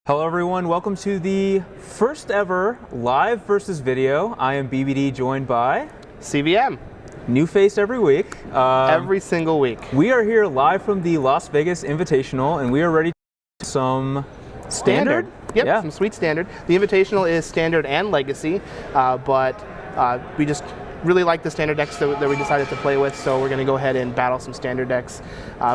Hello everyone, welcome to the first ever live versus video. I am BBD joined by CVM. New face every week. Every single week. We are here live from the Las Vegas Invitational and we are ready to some standard? Yep, yeah. Some sweet standard. The Invitational is standard and legacy, but we just really like the standard decks that we decided to play with, so we're going to go ahead and battle some standard decks.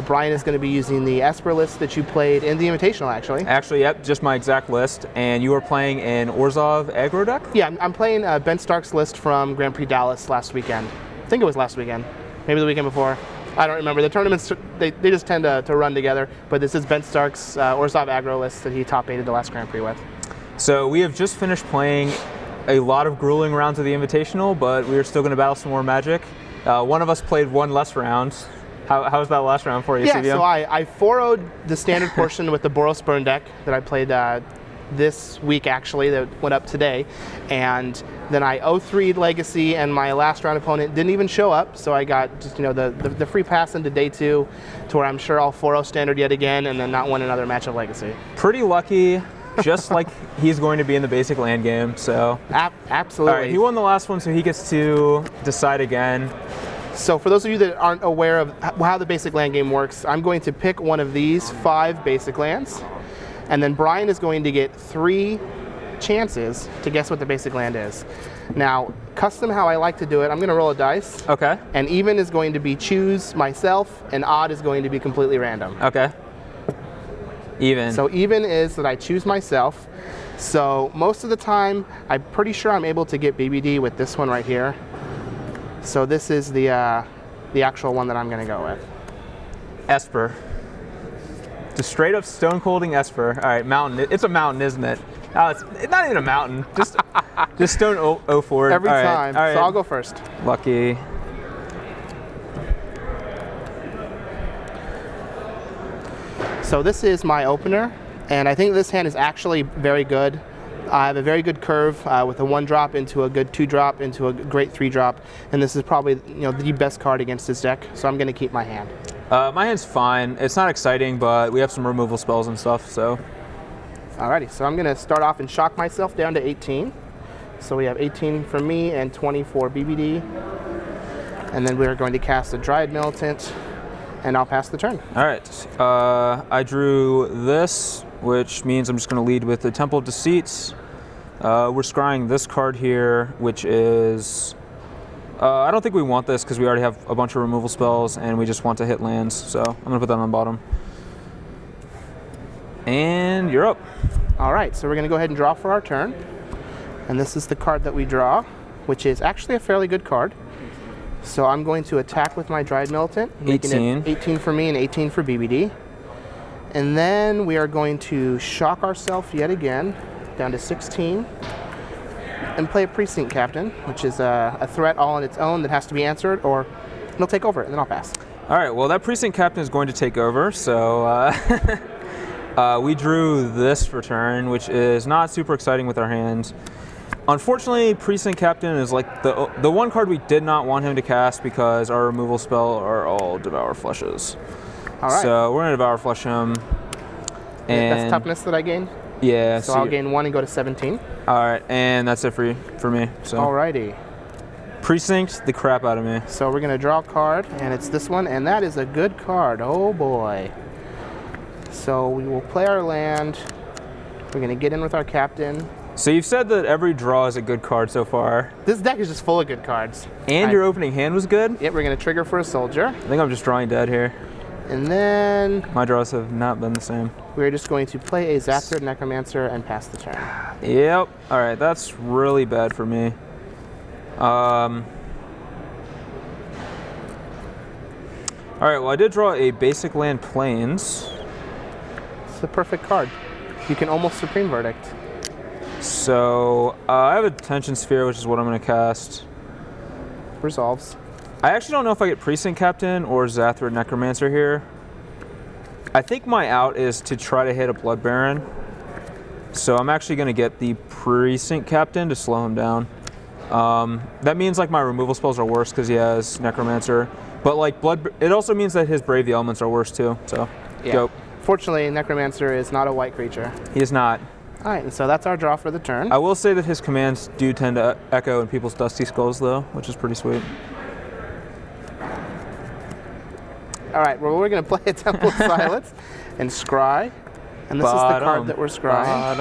Brian is going to be using the Esper list that you played in the Invitational, actually. Actually, yep, just my exact list. And you are playing an Orzhov Aggro deck? Yeah, I'm playing Ben Stark's list from Grand Prix Dallas last weekend. I think it was last weekend, maybe the weekend before. I don't remember. The tournaments, they just tend to run together, but this is Ben Stark's Orzhov Aggro list that he top-8'd the last Grand Prix with. So we have just finished playing a lot of grueling rounds of the Invitational, but we are still going to battle some more Magic. One of us played one less round. How was that last round for you, Yeah, CVM? so I 4-0'd the standard portion with the Boros Burn deck that I played this week, actually, that went up today. And then I 0-3'd Legacy, and my last round opponent didn't even show up, so I got just the free pass into day 2 to where I'm sure I'll 4-0 standard yet again and then not win another match of Legacy. Pretty lucky. Just like he's going to be in the basic land game, so. Absolutely. All right, he won the last one, so he gets to decide again. So for those of you that aren't aware of how the basic land game works, I'm going to pick one of these 5 basic lands, and then Brian is going to get 3 chances to guess what the basic land is. Now, custom how I like to do it, I'm going to roll a dice. Okay. And even is going to be choose myself, and odd is going to be completely random. Okay. Even. So even is that I choose myself. So most of the time, I'm pretty sure I'm able to get BBD with this one right here. So this is the actual one that I'm going to go with. Esper. Just straight up stone colding Esper. All right, mountain. It's a mountain, isn't it? Oh, it's not even a mountain. Just stone 0-4. Every All time. All right. So I'll go first. Lucky. So this is my opener, and I think this hand is actually very good. I have a very good curve with a 1-drop into a good 2-drop into a great 3-drop, and this is probably the best card against this deck. So I'm going to keep my hand. My hand's fine. It's not exciting, but we have some removal spells and stuff. So. Alrighty, so I'm going to start off and shock myself down to 18. So we have 18 for me and 20 for BBD, and then we are going to cast a Dryad Militant. And I'll pass the turn. All right. I drew this, which means I'm just going to lead with the Temple of Deceits. We're scrying this card here, which is... I don't think we want this because we already have a bunch of removal spells and we just want to hit lands. So I'm going to put that on the bottom. And you're up. All right, so we're going to go ahead and draw for our turn. And this is the card that we draw, which is actually a fairly good card. So I'm going to attack with my Dryad Militant, making it 18 for me and 18 for BBD. And then we are going to shock ourselves yet again down to 16 and play a Precinct Captain, which is a threat all on its own that has to be answered, or it'll take over, and then I'll pass. All right, well, that Precinct Captain is going to take over, so we drew this for turn, which is not super exciting with our hand. Unfortunately, Precinct Captain is like the one card we did not want him to cast because our removal spell are all Devour Flushes. All right. So we're going to Devour Flush him. And that's toughness that I gain? Yeah. So I'll gain 1 and go to 17. All right, and that's it for me. So. Alrighty. Precinct the crap out of me. So we're going to draw a card, and it's this one, and that is a good card. Oh boy. So we will play our land. We're going to get in with our captain. So you've said that every draw is a good card so far. This deck is just full of good cards. And your opening hand was good? Yep, we're going to trigger for a soldier. I think I'm just drawing dead here. And then... my draws have not been the same. We're just going to play a Zathrid Necromancer and pass the turn. Yep. All right, that's really bad for me. All right, well, I did draw a basic land Plains. It's the perfect card. You can almost Supreme Verdict. So I have a Tension Sphere, which is what I'm going to cast. Resolves. I actually don't know if I get Precinct Captain or Zathrid Necromancer here. I think my out is to try to hit a Blood Baron. So I'm actually going to get the Precinct Captain to slow him down. That means like my removal spells are worse because he has Necromancer. But like it also means that his Brave the Elements are worse too. So yeah. go. Unfortunately, Necromancer is not a white creature. He is not. All right, and so that's our draw for the turn. I will say that his commands do tend to echo in people's Dusty Skulls, though, which is pretty sweet. All right, well, we're going to play a Temple of Silence and scry. And this is the card that we're scrying.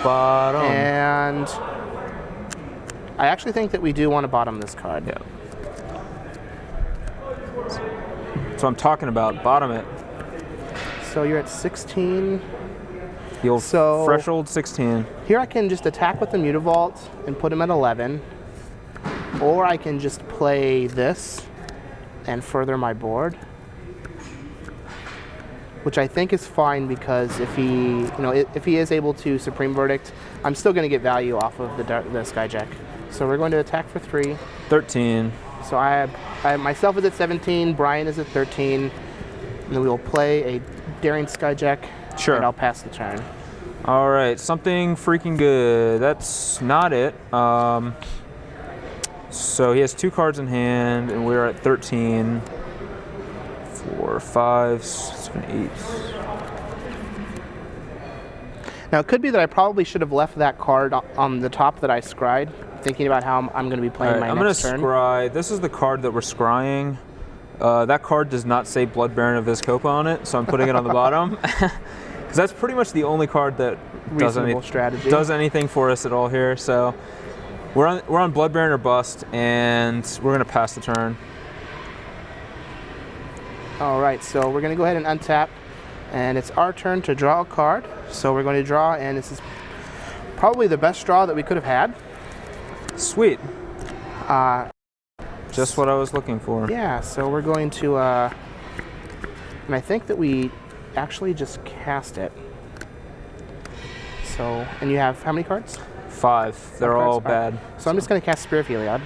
Bottom. And I actually think that we do want to bottom this card. Yeah. So I'm talking about. Bottom it. So you're at 16. The old fresh old 16. Here I can just attack with the Mutavault and put him at 11. Or I can just play this and further my board. Which I think is fine because if he is able to Supreme Verdict, I'm still going to get value off of the Skyjack. So we're going to attack for 3. 13. So I myself is at 17, Brian is at 13, and then we will play a Daring Skyjack. Sure. And I'll pass the turn. All right, something freaking good. That's not it. So he has 2 cards in hand, and we're at 13. 4, 5, 7, 8. Now it could be that I probably should have left that card on the top that I scryed, thinking about how I'm going to be playing my next turn. I'm going to scry. This is the card that we're scrying. That card does not say Blood Baron of Vizkopa on it, so I'm putting it on the bottom. Because that's pretty much the only card that does anything for us at all here. So we're on Blood Baron or Bust, and we're going to pass the turn. All right, so we're going to go ahead and untap, and it's our turn to draw a card. So we're going to draw, and this is probably the best draw that we could have had. Sweet. Just what I was looking for. Yeah, so we're going to, and I think that we actually just cast it. So, and you have how many cards? 5. They're all bad. So I'm just going to cast Spear of Heliod.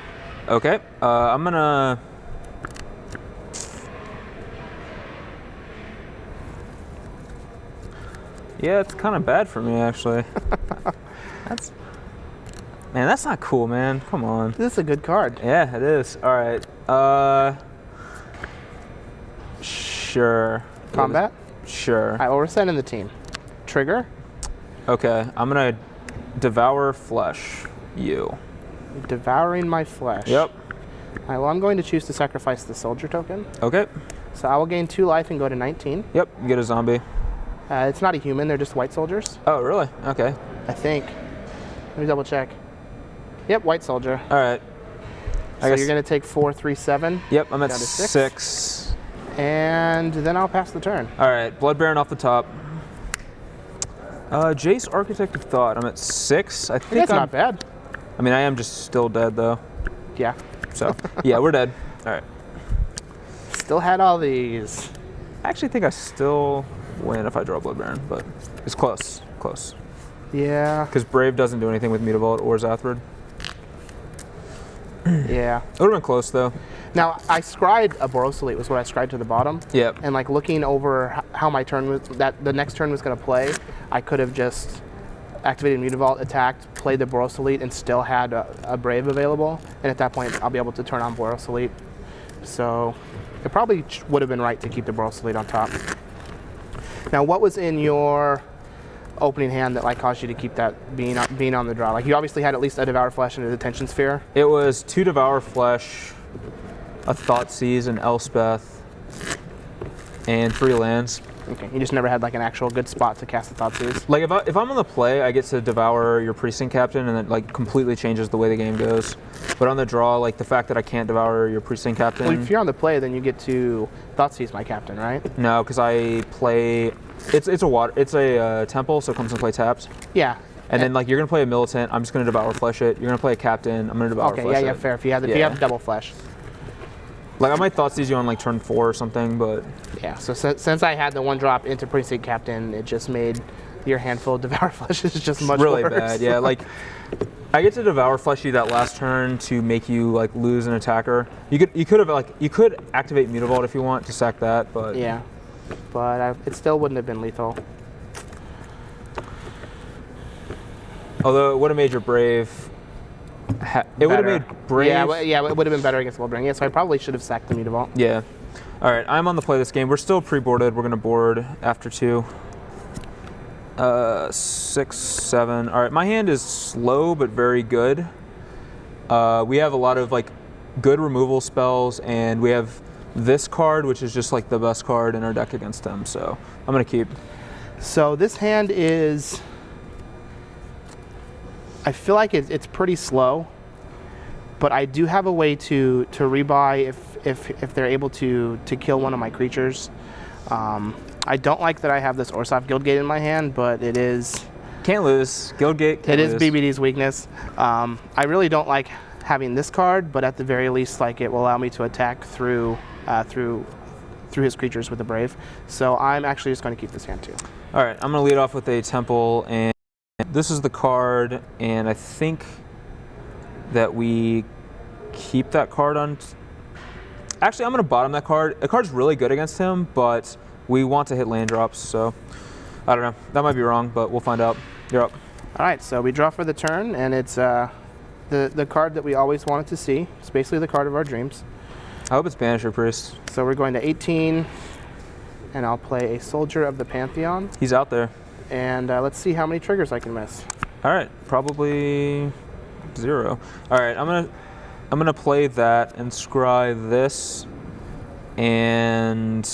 Okay, I'm going to... Yeah, it's kind of bad for me, actually. Man, that's not cool, man. Come on. This is a good card. Yeah, it is. All right. Sure. Combat? Sure. All right, well, we're sending the team. Trigger? Okay, I'm going to devour flesh you. Devouring my flesh. Yep. All right, well, I'm going to choose to sacrifice the soldier token. Okay. So I will gain 2 life and go to 19. Yep, you get a zombie. It's not a human, they're just white soldiers. Oh, really? Okay. I think. Let me double check. Yep, white soldier. All right. So you're going to take 4, 3, 7. Yep, I'm at 6. And then I'll pass the turn. All right, Blood Baron off the top. Jace, Architect of Thought. I'm at 6. I think that's not bad. I mean, I am just still dead, though. Yeah. So, yeah, we're dead. All right. Still had all these. I actually think I still win if I draw Blood Baron, but it's close. Close. Yeah. Because Brave doesn't do anything with Mutavault or Zathrid. Yeah. It would have been close, though. Now, I scried a Borosolite, was what I scried to the bottom. Yep. And like looking over how my turn was, that the next turn was going to play, I could have just activated Mutavault, attacked, played the Borosolite, and still had a Brave available. And at that point, I'll be able to turn on Borosolite. So it probably would have been right to keep the Borosolite on top. Now, what was in your opening hand that like caused you to keep that being on the draw? Like you obviously had at least a Devour Flesh and a Detention Sphere. It was 2 Devour Flesh, a Thoughtseize, an Elspeth, and 3 lands. Okay, you just never had like an actual good spot to cast the Thoughtseize. Like if I'm on the play, I get to devour your Precinct Captain, and it like completely changes the way the game goes. But on the draw, like the fact that I can't devour your Precinct Captain. Well, if you're on the play, then you get to Thoughtseize my Captain, right? No, because I play. It's a temple, so it comes and play tapped. Yeah. And then like you're gonna play a Militant, I'm just gonna Devour Flesh it. You're gonna play a Captain, I'm gonna Devour Flesh it. Okay, yeah, fair. If you have double flesh. Like I might Thoughtseize you on like turn 4 or something, but yeah. So since I had the 1 drop into Precinct Captain, it just made your handful of Devour Fleshes just much really worse. Bad. Yeah, like I get to Devour Flesh you that last turn to make you like lose an attacker. You could activate Mutavault if you want to sack that, but yeah, but it still wouldn't have been lethal. Although it would have made your Brave. It would have made Brave. Yeah, it would have been better against Wolverine. Yeah, so I probably should have sacked the Mutavault. Yeah. All right, I'm on the play this game. We're still pre-boarded. We're gonna board after 2. 6, 7. All right, my hand is slow but very good. We have a lot of like good removal spells, and we have this card, which is just like the best card in our deck against him. So I'm gonna keep. So this hand is, I feel like it's pretty slow, but I do have a way to rebuy if they're able to kill one of my creatures. I don't like that I have this Orzhov Guildgate in my hand, but it is... Can't lose. Guildgate can't lose. It is BBD's weakness. I really don't like having this card, but at the very least, like, it will allow me to attack through his creatures with the Brave. So I'm actually just going to keep this hand too. All right, I'm going to lead off with a Temple, and this is the card, and I think that we keep that card on... Actually, I'm going to bottom that card. The card's really good against him, but we want to hit land drops, so I don't know. That might be wrong, but we'll find out. You're up. All right, so we draw for the turn, and it's the card that we always wanted to see. It's basically the card of our dreams. I hope it's Banisher Priest. So we're going to 18, and I'll play a Soldier of the Pantheon. He's out there. And let's see how many triggers I can miss. All right, probably 0. All right, I'm gonna play that and scry this, and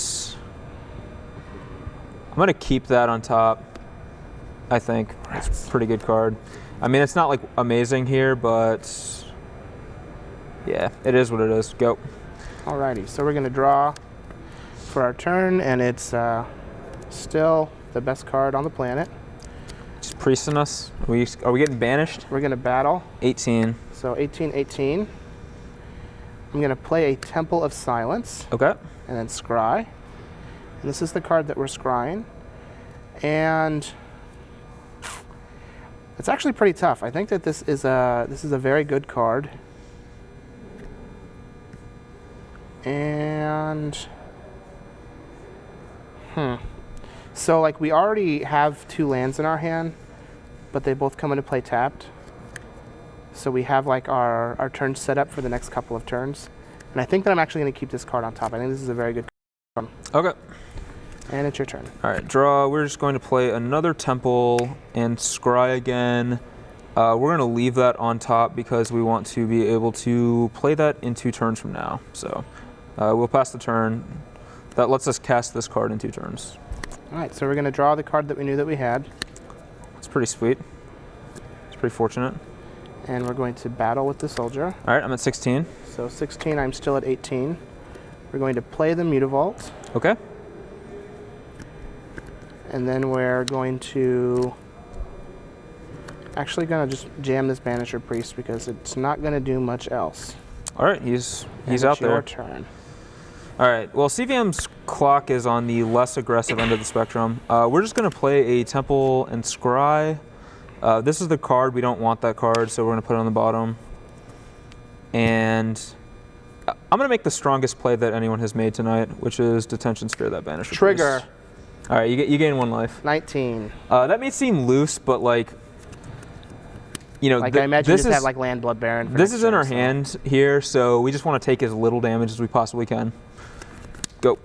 I'm gonna keep that on top. I think it's a pretty good card. I mean, it's not like amazing here, but yeah, it is what it is. Go. Alrighty, so we're gonna draw for our turn, and it's still the best card on the planet. Just priesting us. Are we getting banished? We're gonna battle. 18. So 18, 18. I'm gonna play a Temple of Silence. Okay. And then scry. And this is the card that we're scrying. And it's actually pretty tough. I think that this is a very good card. And so like we already have 2 lands in our hand, but they both come into play tapped. So we have like our turn set up for the next couple of turns. And I think that I'm actually going to keep this card on top. I think this is a very good card. Okay. And it's your turn. All right, draw. We're just going to play another Temple and scry again. We're going to leave that on top because we want to be able to play that in 2 turns from now. So we'll pass the turn. That lets us cast this card in 2 turns. All right, so we're going to draw the card that we knew that we had. It's pretty sweet. It's pretty fortunate. And we're going to battle with the Soldier. All right, I'm at 16. So 16, I'm still at 18. We're going to play the Mutavault. Okay. And then we're going to... actually going to just jam this Banisher Priest because it's not going to do much else. All right, he's out there. Your turn. All right, well, CVM's clock is on the less aggressive end of the spectrum. We're just going to play a Temple and scry. This is the card. We don't want that card, so we're going to put it on the bottom. And I'm going to make the strongest play that anyone has made tonight, which is Detention Sphere, that Banisher Trigger. Priest. All right, you gain 1 life. 19. That may seem loose, but like, you know, like I imagine you just have like Land Blood Baron. This is in our hand here, so we just want to take as little damage as we possibly can. Go.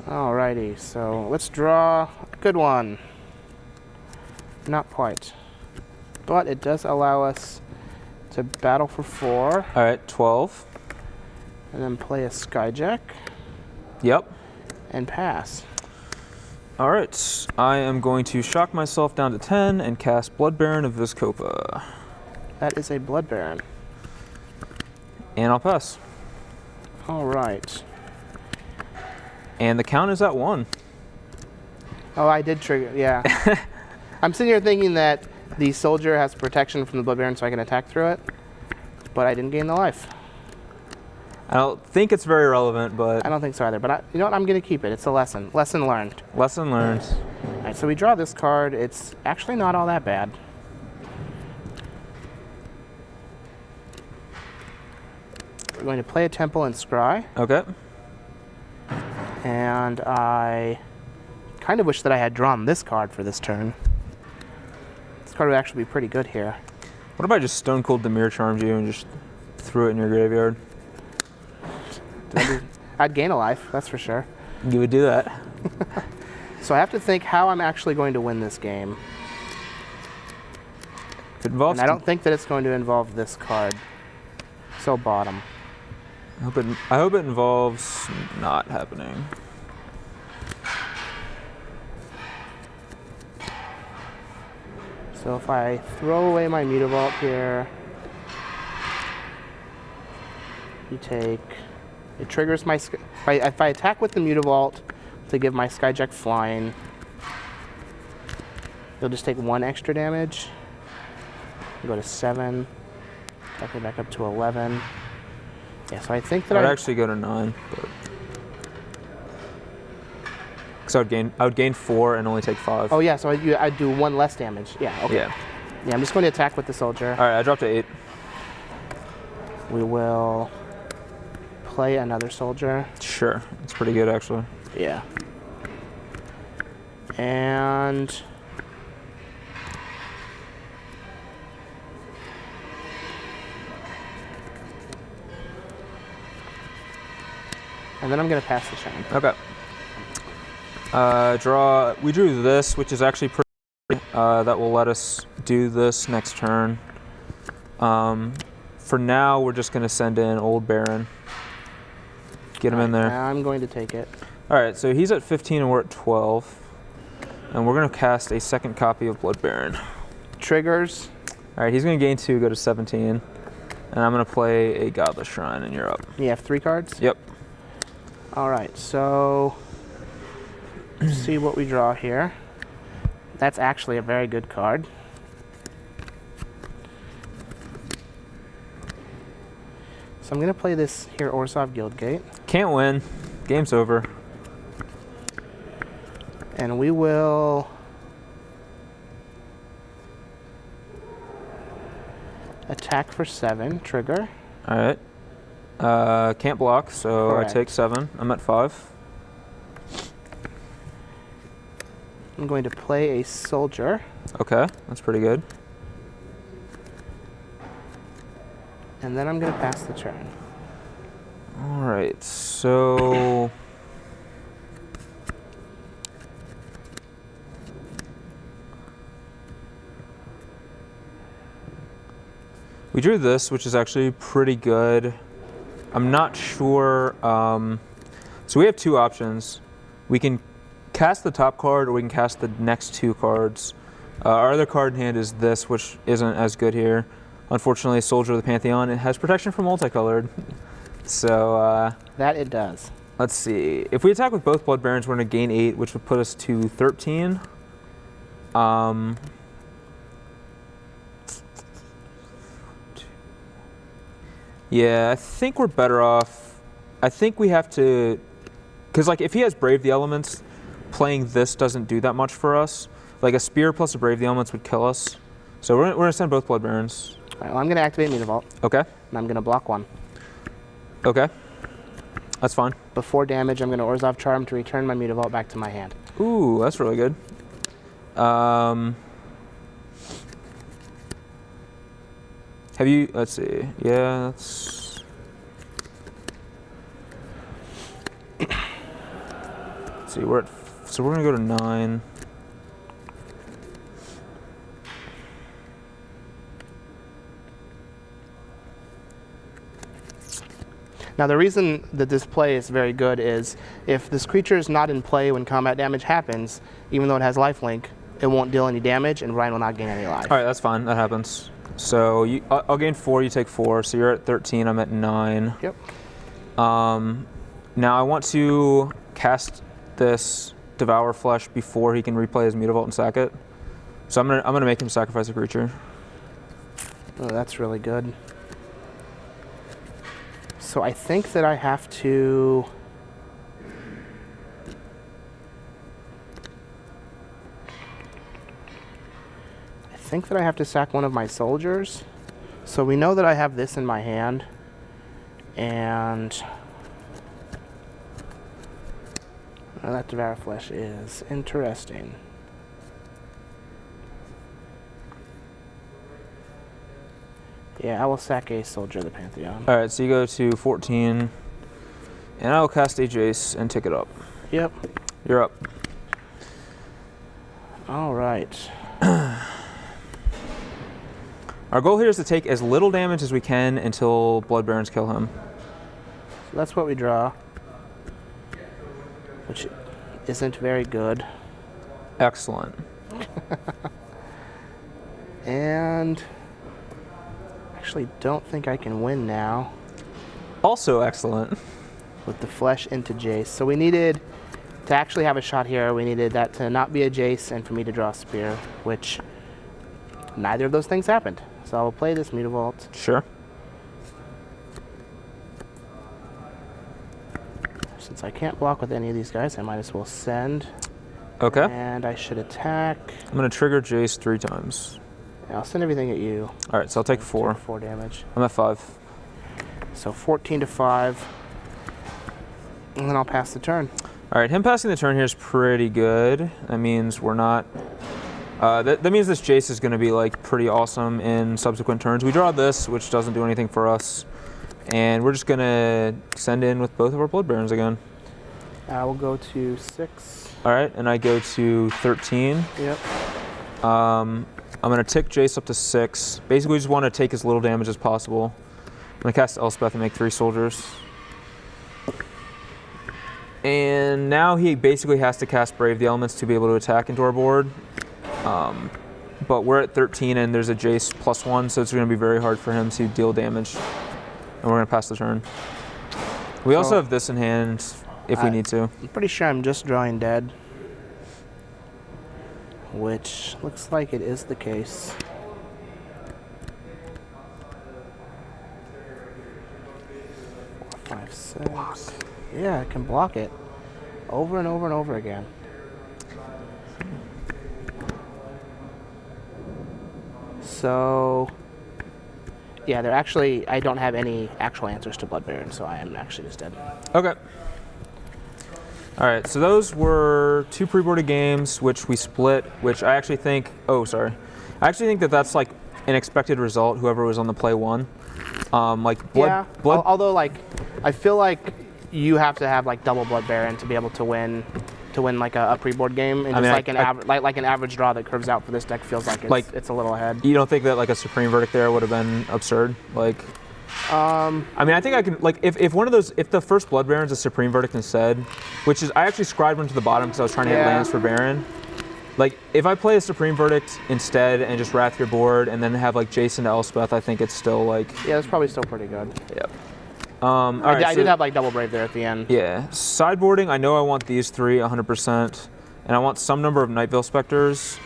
Alrighty, so let's draw a good one. Not quite. But it does allow us to battle for 4. All right, 12. And then play a Skyjack. Yep. And pass. All right, I am going to shock myself down to 10 and cast Blood Baron of Vizkopa. That is a Blood Baron. And I'll pass. All right. And the count is at 1. Oh, I did trigger, yeah. I'm sitting here thinking that the Soldier has protection from the Blood Baron so I can attack through it, but I didn't gain the life. I don't think it's very relevant, but... I don't think so either, but you know what? I'm going to keep it. It's a lesson. Lesson learned. Lesson learned. All right, so we draw this card. It's actually not all that bad. We're going to play a Temple and scry. Okay. And I kind of wish that I had drawn this card for this turn. This card would actually be pretty good here. What if I just Stone Cold Dimir Charmed you and just threw it in your graveyard? I I'd gain a life, that's for sure. You would do that. So I have to think how I'm actually going to win this game. If it involves And I don't think that it's going to involve this card. So bottom. I hope it involves not happening. So if I throw away my Mutavault here, you take, it triggers my, if I attack with the Mutavault to give my Skyjack flying, you'll just take 1 extra damage. Go to 7, attack it back up to 11. Yeah, so I think that I'd actually go to 9. Because I would gain 4 and only take 5. Oh yeah, so I'd do 1 less damage. Yeah, okay. Yeah. Yeah, I'm just going to attack with the soldier. All right, I dropped to 8. We will play another soldier. Sure, it's pretty good actually. Yeah. And then I'm going to pass the turn. Okay. We drew this, which is actually pretty. That will let us do this next turn. For now, we're just going to send in Old Baron. Get him in there. I'm going to take it. All right, so he's at 15 and we're at 12. And we're going to cast a second copy of Blood Baron. Triggers. All right, he's going to gain 2, go to 17. And I'm going to play a Godless Shrine, and you're up. You have 3 cards? Yep. All right, so let's see what we draw here. That's actually a very good card. So I'm going to play this here, Orzhov Guildgate. Can't win. Game's over. And we will attack for 7, trigger. All right. Can't block, so Correct. I take 7. I'm at 5. I'm going to play a soldier. Okay, that's pretty good. And then I'm going to pass the turn. All right, so we drew this, which is actually pretty good. I'm not sure. So we have 2 options. We can cast the top card, or we can cast the next 2 cards. Our other card in hand is this, which isn't as good here. Unfortunately, Soldier of the Pantheon, it has protection from multicolored. So that it does. Let's see. If we attack with both Blood Barons, we're going to gain 8, which would put us to 13. Yeah, I think we're better off. I think we have to, because like if he has Brave the Elements, playing this doesn't do that much for us. Like a Spear plus a Brave the Elements would kill us. So we're going to send both Blood Barons. All right, well, I'm going to activate Mutavault. Okay. And I'm going to block 1. Okay. That's fine. Before damage, I'm going to Orzhov Charm to return my Mutavault back to my hand. Ooh, that's really good. Have you, let's see, yeah, that's, let's see, so we're gonna go to 9. Now the reason that this play is very good is if this creature is not in play when combat damage happens, even though it has lifelink, it won't deal any damage and Ryan will not gain any life. All right, that's fine, that happens. So I'll gain 4, you take 4, so you're at 13, I'm at 9. Yep. Now I want to cast this Devour Flesh before he can replay his Mutavault and sack it. So I'm gonna make him sacrifice a creature. Oh, that's really good. So I think that I have to sack one of my soldiers. So we know that I have this in my hand, and that Devour Flesh is interesting. Yeah, I will sack a Soldier of the Pantheon. All right, so you go to 14, And I'll cast a Jace and tick it up. Yep. You're up. All right. Our goal here is to take as little damage as we can until Blood Barons kill him. So that's what we draw, which isn't very good. Excellent. And actually don't think I can win now. Also excellent. With the flesh into Jace. So we needed to actually have a shot here. We needed that to not be a Jace and for me to draw a spear, which neither of those things happened. So I'll play this Mutavault. Sure. Since I can't block with any of these guys, I might as well send. Okay. And I should attack. I'm going to trigger Jace 3 times. Yeah, I'll send everything at you. All right, so I'll take 4. 4 damage. I'm at 5. So 14 to 5. And then I'll pass the turn. All right, him passing the turn here is pretty good. That means we're not... that means this Jace is going to be like pretty awesome in subsequent turns. We draw this, which doesn't do anything for us. And we're just going to send in with both of our Blood Barons again. We'll go to 6. All right, and I go to 13. Yep. I'm going to tick Jace up to 6. Basically, we just want to take as little damage as possible. I'm going to cast Elspeth and make 3 soldiers. And now he basically has to cast Brave the Elements to be able to attack into our board. But we're at 13 and there's a Jace +1, so it's going to be very hard for him to deal damage. And we're going to pass the turn. We also have this in hand if we need to. I'm pretty sure I'm just drawing dead. Which looks like it is the case. 4, 5, 6. Block. Yeah, I can block it over and over and over again. So, yeah, they're actually, I don't have any actual answers to Blood Baron, so I am actually just dead. Okay. All right, so those were 2 pre-boarded games, which we split, which I actually think, I actually think that that's like an expected result, whoever was on the play won. Although like, I feel like you have to have like double Blood Baron to be able to win like a pre-board game, and like an average draw that curves out for this deck feels like it's a little ahead. You don't think that like a Supreme Verdict there would have been absurd? Like, I mean, I think I can like if the first Blood Baron's a Supreme Verdict instead, which is I actually scribed one to the bottom because I was trying to hit lands for Baron. Like if I play a Supreme Verdict instead and just wrath your board and then have like Jason to Elspeth, I think it's still like that's probably still pretty good. Yep. I did have like double Brave there at the end. Yeah. Sideboarding, I know I want these 3 100%, and I want some number of Night Veil Specters.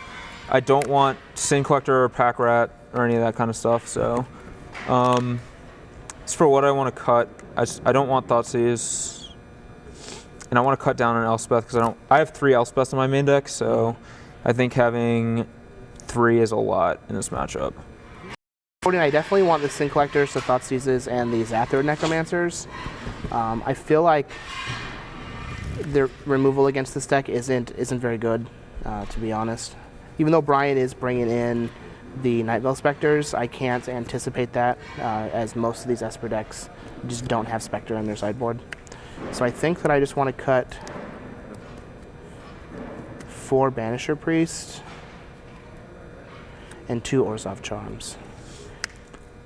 I don't want Sin Collector or Pack Rat or any of that kind of stuff. So, as for what I want to cut, I don't want Thoughtseize, and I want to cut down on Elspeth because I have 3 Elspeths in my main deck, so I think having 3 is a lot in this matchup. I definitely want the Sin Collectors, the Thoughtseizes, and the Zathor Necromancers. I feel like their removal against this deck isn't very good, to be honest. Even though Brian is bringing in the Night Veil Specters, I can't anticipate that, as most of these Esper decks just don't have Spectre in their sideboard. So I think that I just want to cut 4 Banisher Priest and 2 Orzhov Charms.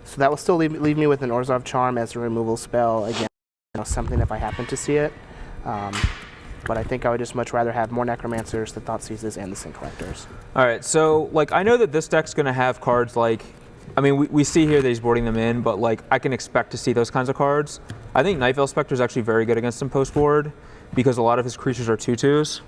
So that will still leave me with an Orzhov Charm as a removal spell, again, something if I happen to see it. But I think I would just much rather have more Necromancers, the Thoughtseizes, and the Sin Collectors. All right, so like I know that this deck's going to have cards like, I mean, we see here that he's boarding them in, but like I can expect to see those kinds of cards. I think Night Veil Spectre is actually very good against him post-board because a lot of his creatures are 2/2s.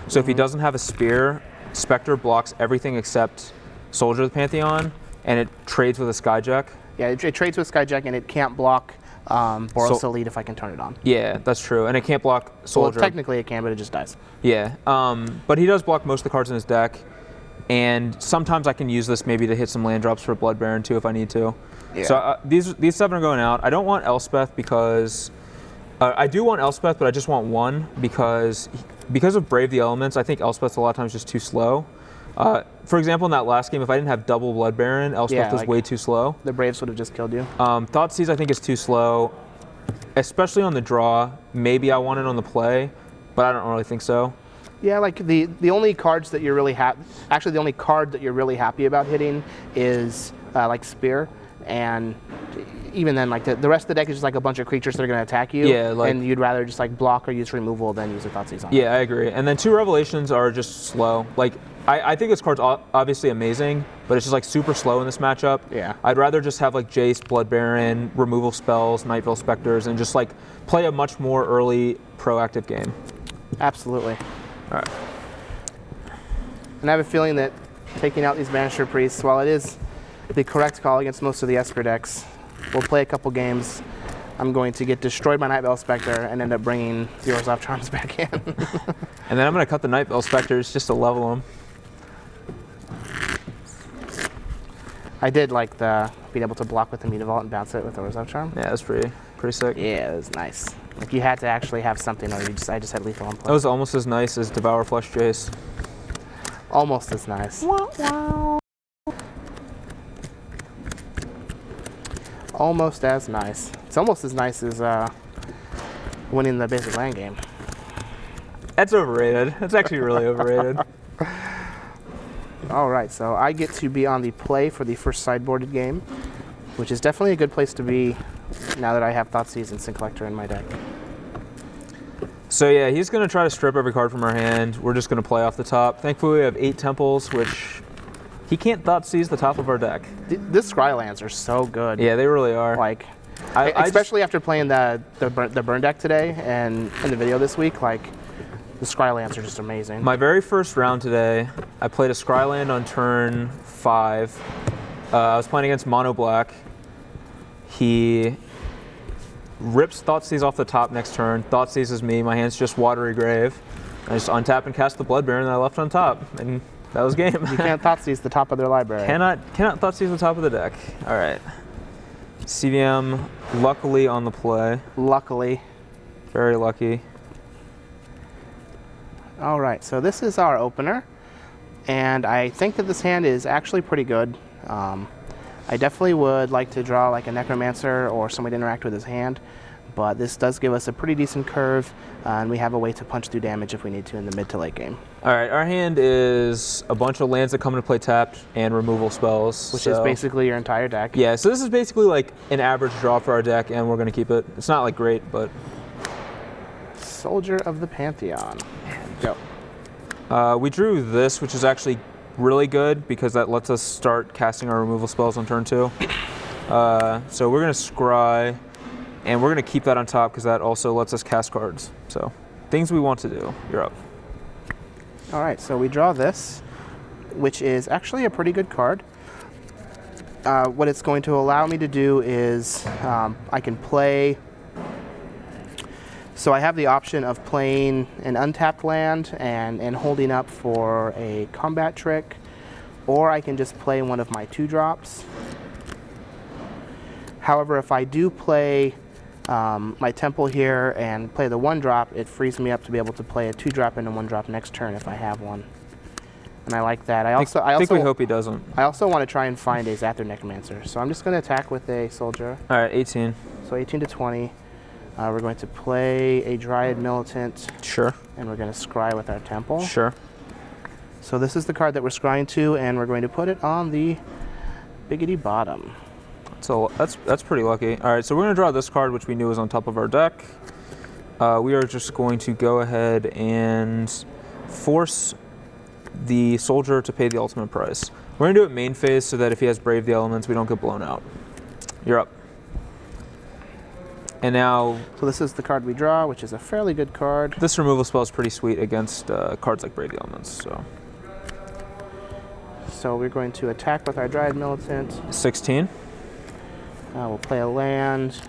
So if he doesn't have a Spear, Spectre blocks everything except Soldier of the Pantheon, and it trades with a Skyjack. Yeah, it trades with Skyjack, and it can't block Boros Elite if I can turn it on. Yeah, that's true. And it can't block Soldier. Well, technically it can, but it just dies. Yeah, but he does block most of the cards in his deck. And sometimes I can use this maybe to hit some land drops for Blood Baron too if I need to. Yeah. So these 7 are going out. I don't want Elspeth because... I do want Elspeth, but I just want 1 because of Brave the Elements, I think Elspeth's a lot of times just too slow. For example, in that last game, if I didn't have double Blood Baron, Elspeth was way too slow. The Braves would have just killed you. Thoughtseize, I think, is too slow. especially on the draw. Maybe I want it on the play, but I don't really think so. Yeah, like the only cards that you're really actually the only card that you're really happy about hitting is like Spear, and even then, like the rest of the deck is just like a bunch of creatures that are going to attack you. Yeah, like, and you'd rather just like block or use removal than use a Thoughtseize on. Yeah, I agree. And then 2 Revelations are just slow. Like I think this card's obviously amazing, but it's just like super slow in this matchup. Yeah. I'd rather just have like Jace, Blood Baron, removal spells, Nightvale Specters, and just like play a much more early proactive game. Absolutely. All right. And I have a feeling that taking out these Banisher Priests, while it is the correct call against most of the Esper decks, we'll play a couple games. I'm going to get destroyed by Nightvale Spectre and end up bringing the Orzhov Charms back in. And then I'm going to cut the Nightvale Specters just to level them. I did like the being able to block with the Mutavault and bounce it with the Orzhov Charm. Yeah, that's pretty sick. Yeah, it was nice. Like you had to actually have something, or I just had lethal on play. That was almost as nice as Devour Flesh Jace. Almost as nice. Almost as nice. It's almost as nice as winning the basic land game. That's overrated. That's actually really overrated. All right, so I get to be on the play for the first sideboarded game, which is definitely a good place to be now that I have Thoughtseize and Sin Collector in my deck. So yeah, he's going to try to strip every card from our hand. We're just going to play off the top. Thankfully, we have 8 Temples, which he can't Thoughtseize the top of our deck. This Scrylands are so good. Yeah, they really are. Like, I especially after playing the burn deck today and in the video this week, like the Scrylands are just amazing. My very first round today, I played a Scryland on turn 5. I was playing against Mono Black. He rips Thoughtseize off the top next turn. Thoughtseizes me. My hand's just Watery Grave. I just untap and cast the Blood Baron that I left on top, and that was game. You can't Thoughtseize the top of their library. Cannot Thoughtseize the top of the deck. All right. CVM luckily on the play. Luckily. Very lucky. All right, so this is our opener, and I think that this hand is actually pretty good. I definitely would like to draw like a Necromancer or somebody to interact with his hand, but this does give us a pretty decent curve, and we have a way to punch through damage if we need to in the mid to late game. All right, our hand is a bunch of lands that come into play tapped and removal spells. Which is basically your entire deck. Yeah, so this is basically like an average draw for our deck, and we're going to keep it. It's not like great, but... Soldier of the Pantheon. Go. We drew this, which is actually really good because that lets us start casting our removal spells on turn 2. So we're going to scry, and we're going to keep that on top because that also lets us cast cards. So things we want to do. You're up. All right, so we draw this, which is actually a pretty good card. What it's going to allow me to do is I can play... So I have the option of playing an untapped land and holding up for a combat trick, or I can just play one of my 2-drops. However, if I do play my Temple here and play the 1-drop, it frees me up to be able to play a 2-drop and a 1-drop next turn if I have one. And I like that. I think we hope he doesn't. I also want to try and find a Zather Necromancer. So I'm just going to attack with a Soldier. All right, 18. So 18 to 20. We're going to play a Dryad Militant. Sure. And we're going to scry with our Temple. Sure. So this is the card that we're scrying to, and we're going to put it on the biggity bottom. So that's pretty lucky. All right, so we're going to draw this card, which we knew was on top of our deck. We are just going to go ahead and force the Soldier to pay the ultimate price. We're going to do it main phase so that if he has Brave the Elements, we don't get blown out. You're up. And now... So this is the card we draw, which is a fairly good card. This removal spell is pretty sweet against cards like Brave the Elements. So we're going to attack with our Dryad Militant. 16. We'll play a land.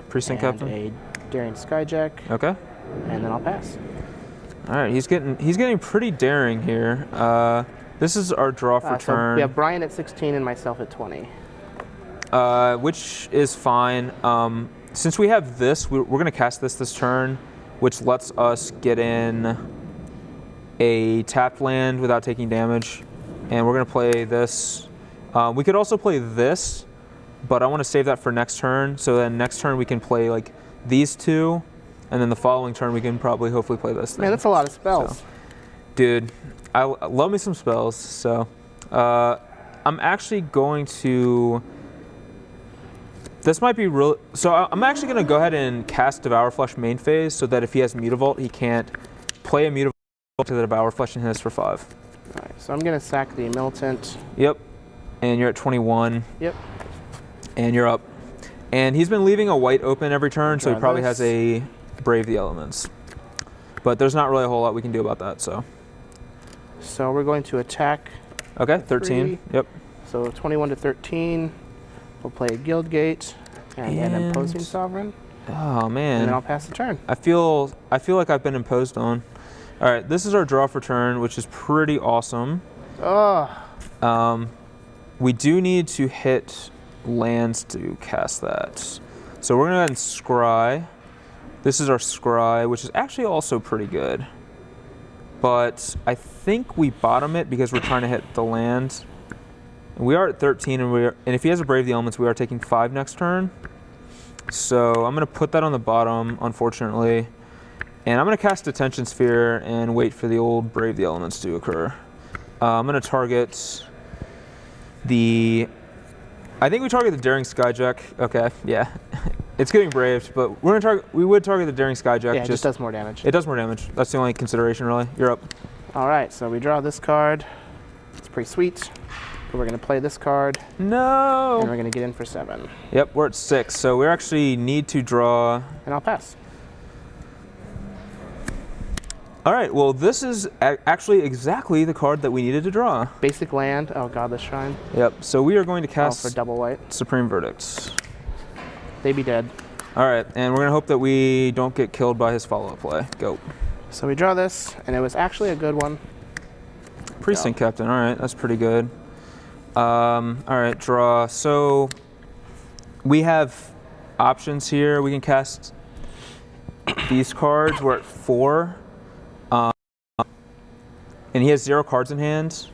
Precinct and Captain. A Daring Skyjack. Okay. And then I'll pass. All right, he's getting pretty daring here. This is our draw for turn. So we have Brian at 16 and myself at 20. Which is fine. Since we have this, we're going to cast this turn, which lets us get in a tapped land without taking damage. And we're going to play this. We could also play this, but I want to save that for next turn. So then next turn we can play like these two, and then the following turn we can probably hopefully play this thing. Man, that's a lot of spells. So, dude, I love me some spells. So I'm actually going to. This might be real. So I'm actually going to go ahead and cast Devour Flesh main phase, so that if he has Mutavault, he can't play a Mutavault to the Devour Flesh and hit us for 5. All right, so I'm going to sack the Militant. Yep. And you're at 21. Yep. And you're up. And he's been leaving a white open every turn, so he probably has a Brave the Elements. But there's not really a whole lot we can do about that, so. So we're going to attack. Okay, 13. Yep. So 21 to 13. We'll play a Guildgate and an Imposing Sovereign. Oh man. And then I'll pass the turn. I feel like I've been imposed on. All right, this is our draw for turn, which is pretty awesome. Oh. We do need to hit lands to cast that. So we're gonna go ahead and scry. This is our scry, which is actually also pretty good. But I think we bottom it because we're trying to hit the land. We are at 13, and if he has a Brave the Elements, we are taking 5 next turn. So I'm going to put that on the bottom, unfortunately. And I'm going to cast Detention Sphere and wait for the old Brave the Elements to occur. I'm going to target the... I think we target the Daring Skyjack. Okay, yeah. It's getting braved, but we're gonna we would target the Daring Skyjack. Yeah, it just does more damage. It does more damage. That's the only consideration, really. You're up. All right, so we draw this card. It's pretty sweet. We're going to play this card. No! And we're going to get in for 7. Yep, we're at 6, so we actually need to draw... And I'll pass. All right, well, this is actually exactly the card that we needed to draw. Basic land. Oh, Godless Shrine. Yep, so we are going to cast... for double white. Supreme Verdicts. They be dead. All right, and we're going to hope that we don't get killed by his follow-up play. Go. So we draw this, and it was actually a good one. Precinct Captain, all right, that's pretty good. All right, draw. So we have options here. We can cast these cards. We're at 4. And he has 0 cards in hand.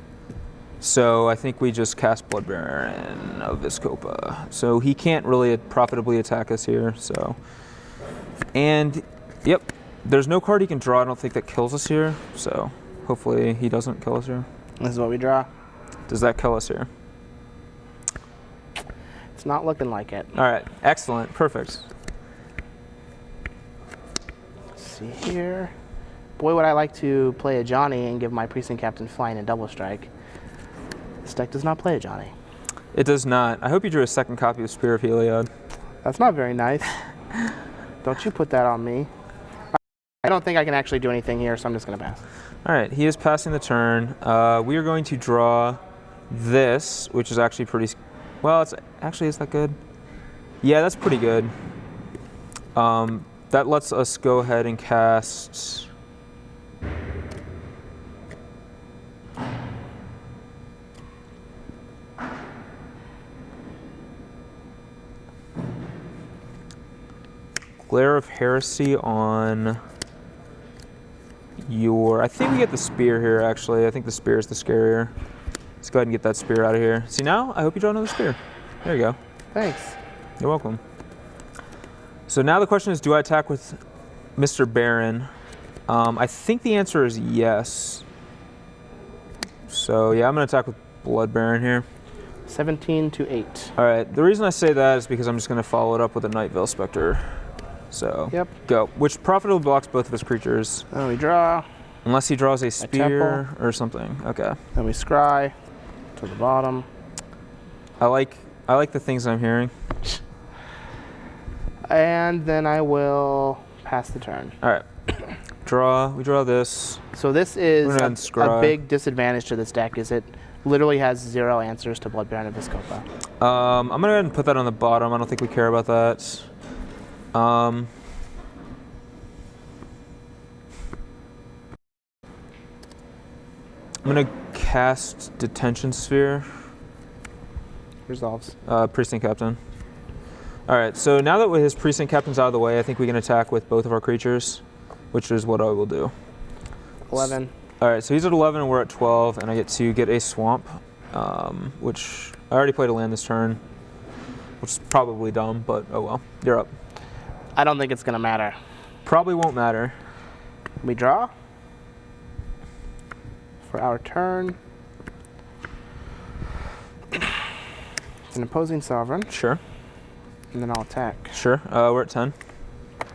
So I think we just cast Blood Baron of Viscopa. So he can't really profitably attack us here. So, and yep, there's no card he can draw. I don't think that kills us here. So hopefully he doesn't kill us here. This is what we draw. Does that kill us here? It's not looking like it. All right, excellent, perfect. Let's see here. Boy, would I like to play a Johnny and give my Precinct Captain flying and double strike. This deck does not play a Johnny. It does not. I hope you drew a second copy of Spear of Heliod. That's not very nice. Don't you put that on me. I don't think I can actually do anything here, so I'm just going to pass. All right, he is passing the turn. We are going to draw this, which is actually pretty... Well, it's actually, is that good? Yeah, that's pretty good. That lets us go ahead and cast... Glare of Heresy on your... I think we get the Spear here, actually. I think the Spear is the scarier. Let's go ahead and get that Spear out of here. See, now I hope you draw another Spear. There you go. Thanks. You're welcome. So now the question is, do I attack with Mr. Baron? I think the answer is yes. So yeah, I'm going to attack with Blood Baron here. 17 to 8. All right. The reason I say that is because I'm just going to follow it up with a Night Veil Spectre. So yep. Go. Which profitably blocks both of his creatures. Then we draw. Unless he draws a spear or something. Okay. Then we scry to the bottom. I like the things I'm hearing. And then I will pass the turn. All right. Draw. We draw this. So this is a big disadvantage to this deck, is it literally has 0 answers to Blood Baron of Viscopa. I'm going to go ahead and put that on the bottom. I don't think we care about that. I'm going to cast Detention Sphere. Resolves. Precinct Captain. All right, so now that his Precinct Captain's out of the way, I think we can attack with both of our creatures, which is what I will do. 11. All right, so he's at 11 and we're at 12, and I get to get a Swamp, which I already played a land this turn. which is probably dumb, but oh well. You're up. I don't think it's going to matter. Probably won't matter. We draw for our turn. It's an opposing sovereign. Sure. And then I'll attack. Sure. We're at 10.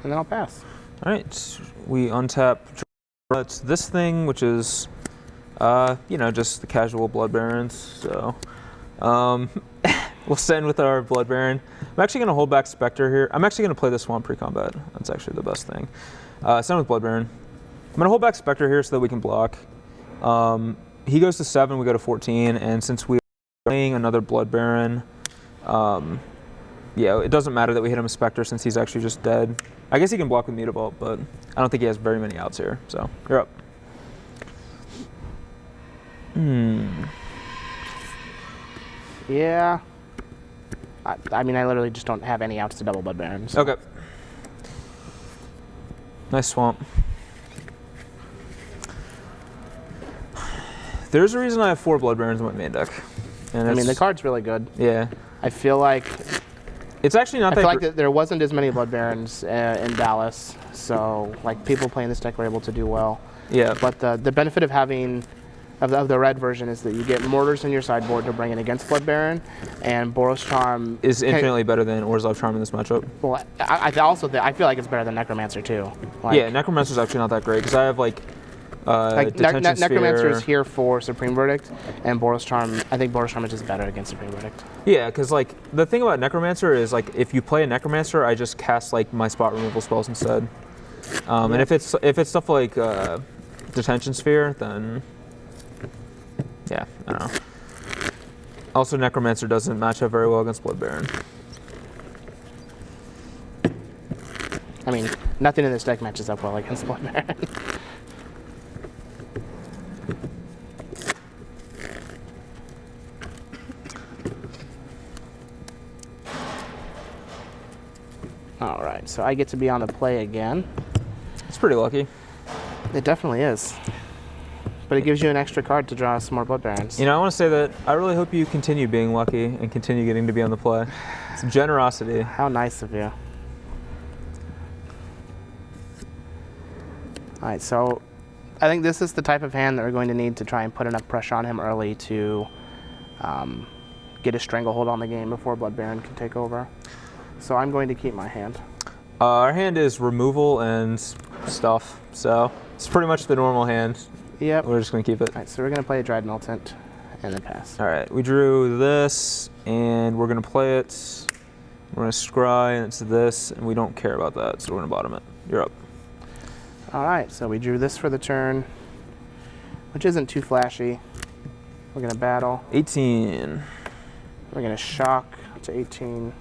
And then I'll pass. All right. We untap. It's this thing, which is, you know, just the casual Blood Barons. So, we'll send with our Blood Baron. I'm actually going to hold back Spectre here. I'm actually going to play the Swamp pre-combat. That's actually the best thing. Send with Blood Baron. I'm going to hold back Spectre here so that we can block. He goes to 7, we go to 14, and since we are playing another Blood Baron, yeah, it doesn't matter that we hit him with Spectre since he's actually just dead. I guess he can block with Mutavault, but I don't think he has very many outs here. So, you're up. Yeah. I mean, I literally just don't have any outs to double Blood Barons. Okay. Nice swamp. There's a reason I have 4 Blood Barons in my main deck. And I mean, the card's really good. Yeah. I feel like it's actually not that. I feel like there wasn't as many Blood Barons in Dallas, so like people playing this deck were able to do well. Yeah. But the benefit of having of the red version is that you get Mortars in your sideboard to bring in against Blood Baron, and Boros Charm is infinitely better than Orzhov Charm in this matchup. Well, I feel like it's better than Necromancer too. Like, yeah, Necromancer's actually not that great because I have like Necromancer is here for Supreme Verdict, and Boros Charm. I think Boros Charm is just better against Supreme Verdict. Yeah, because like the thing about Necromancer is like if you play a Necromancer, I just cast like my spot removal spells instead. And if it's stuff like Detention Sphere, then yeah, I don't know. Also, Necromancer doesn't match up very well against Blood Baron. I mean, nothing in this deck matches up well against Blood Baron. All right, so I get to be on the play again. It's pretty lucky. It definitely is. But it gives you an extra card to draw some more Blood Barons. You know, I want to say that I really hope you continue being lucky and continue getting to be on the play. It's generosity. How nice of you. All right, so I think this is the type of hand that we're going to need to try and put enough pressure on him early to get a stranglehold on the game before Blood Baron can take over. So I'm going to keep my hand. Our hand is removal and stuff, so it's pretty much the normal hand. Yep. We're just going to keep it. All right, so we're going to play a Dried Militant and then pass. All right, we drew this, and we're going to play it. We're going to scry, and it's this, and we don't care about that, so we're going to bottom it. You're up. All right, so we drew this for the turn, which isn't too flashy. We're going to battle. 18. We're going to shock to 18.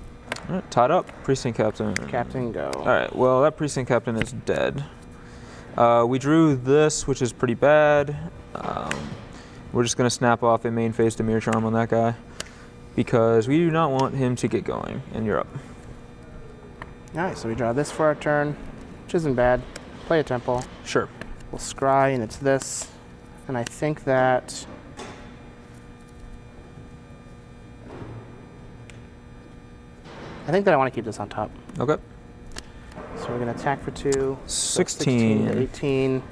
All right, tied up. Precinct Captain. Captain, go. All right, well, that Precinct Captain is dead. We drew this, which is pretty bad. We're just going to snap off a main phase Dimir Charm on that guy because we do not want him to get going, and you're up. All right, so we draw this for our turn, which isn't bad. Play a Temple. Sure. We'll scry, and it's this. And I think that I want to keep this on top. Okay. So we're going to attack for 2. 16. 16 to 18.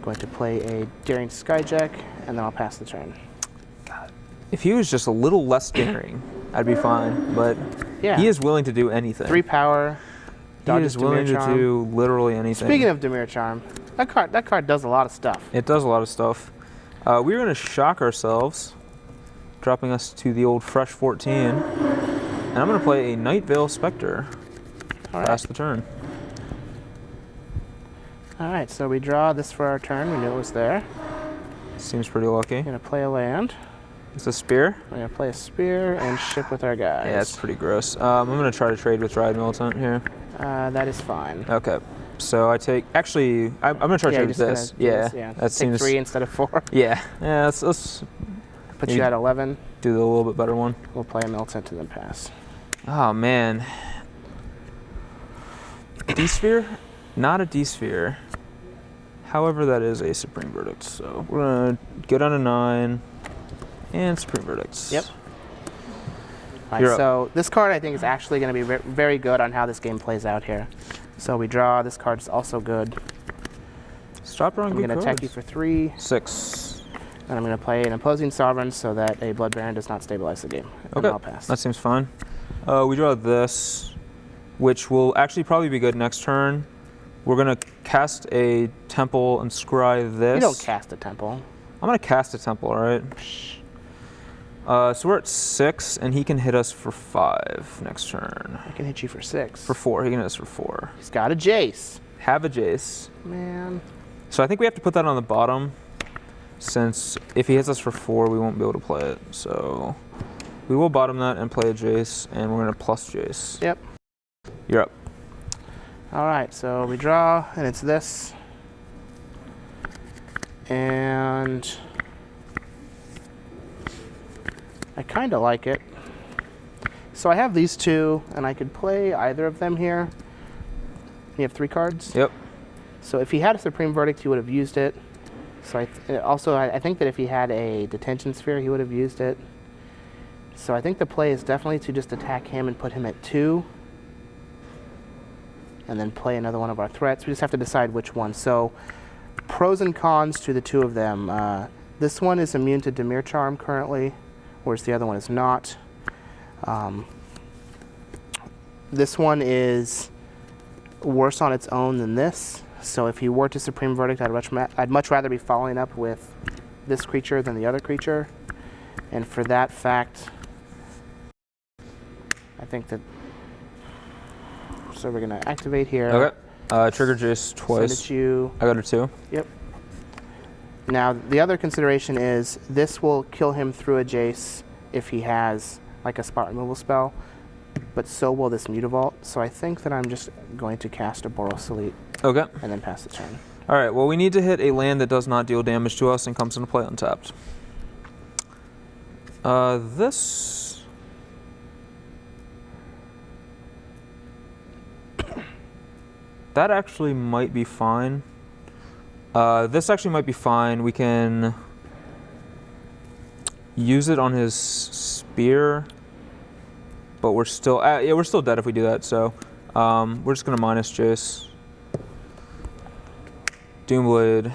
Going to play a Daring Skyjack, and then I'll pass the turn. God. If he was just a little less daring, I'd be fine. But yeah, he is willing to do anything. 3 power. He is willing to do literally anything. Speaking of Dimir Charm, that card does a lot of stuff. It does a lot of stuff. We're going to shock ourselves, dropping us to the old fresh 14. And I'm going to play a Night Veil Spectre. All right. Pass the turn. All right, so we draw this for our turn. We knew it was there. Seems pretty lucky. We're going to play a land. It's a spear. We're going to play a spear and ship with our guys. Yeah, it's pretty gross. I'm going to try to trade with Dried Militant here. That is fine. Okay. So I take... Actually, I'm going to try to trade with this. Yeah. That Take seems 3 instead of 4. Yeah. Yeah, let's Put you at 11. do the little bit better one. We'll play a Militant and then pass. Oh, man. D-Sphere? Not a D-Sphere. However, that is a Supreme Verdict. So we're going to get on a 9 and Supreme Verdicts. Yep. Right, so this card I think is actually going to be very good on how this game plays out here. So we draw. This card's also good. Stop drawing. I'm going to attack you for 3. 6. And I'm going to play an opposing sovereign so that a Blood Baron does not stabilize the game. Okay, I'll pass. That seems fine. We draw this, which will actually probably be good next turn. We're going to cast a temple and scry this. You don't cast a temple. I'm going to cast a temple, all right? So we're at 6, and he can hit us for 5 next turn. I can hit you for 6. For 4. He can hit us for 4. He's got a Jace. Have a Jace. Man. So I think we have to put that on the bottom, since if he hits us for 4, we won't be able to play it. So we will bottom that and play a Jace, and we're going to plus Jace. Yep. You're up. All right, so we draw, and it's this. And I kind of like it. So I have these 2, and I could play either of them here. You have 3 cards? Yep. So if he had a Supreme Verdict, he would have used it. So I think that if he had a Detention Sphere, he would have used it. So I think the play is definitely to just attack him and put him at 2. And then play another one of our threats. We just have to decide which one. So pros and cons to the 2 of them. This one is immune to Dimir Charm currently, whereas the other one is not. This one is worse on its own than this. So if he were to Supreme Verdict, I'd much rather be following up with this creature than the other creature. And for that fact, I think that... So we're going to activate here. Okay. Trigger Jace twice. Send it you. I got a 2. Yep. Now, the other consideration is this will kill him through a Jace if he has like a spot removal spell, but so will this Mutavault. So I think that I'm just going to cast a Boros Elite. Okay. And then pass the turn. All right, well, we need to hit a land that does not deal damage to us and comes into play untapped. This... That actually might be fine. This actually might be fine. We can use it on his spear, but we're still we're still dead if we do that. So we're just gonna minus Jace. Doomblade,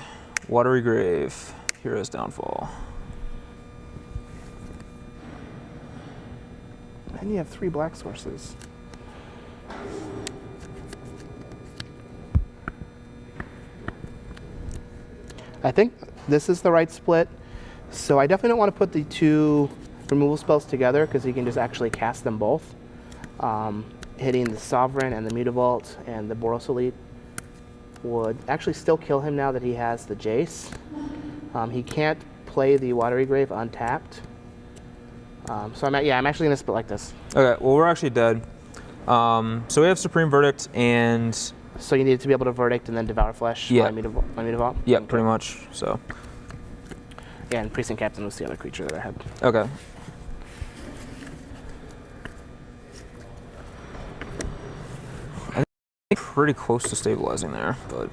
Watery Grave, Hero's Downfall. And you have 3 black sources. I think this is the right split. So I definitely don't want to put the 2 removal spells together because he can just actually cast them both. Hitting the Sovereign and the Mutavault and the Boros Elite would actually still kill him now that he has the Jace. He can't play the Watery Grave untapped. So I'm actually going to split like this. Okay, well, we're actually dead. So we have Supreme Verdict and... So you need to be able to Verdict and then Devour Flesh on Mutavault? Yeah, okay. Pretty much, so. Yeah, and Precinct Captain was the other creature that I had. Okay. I think pretty close to stabilizing there, but...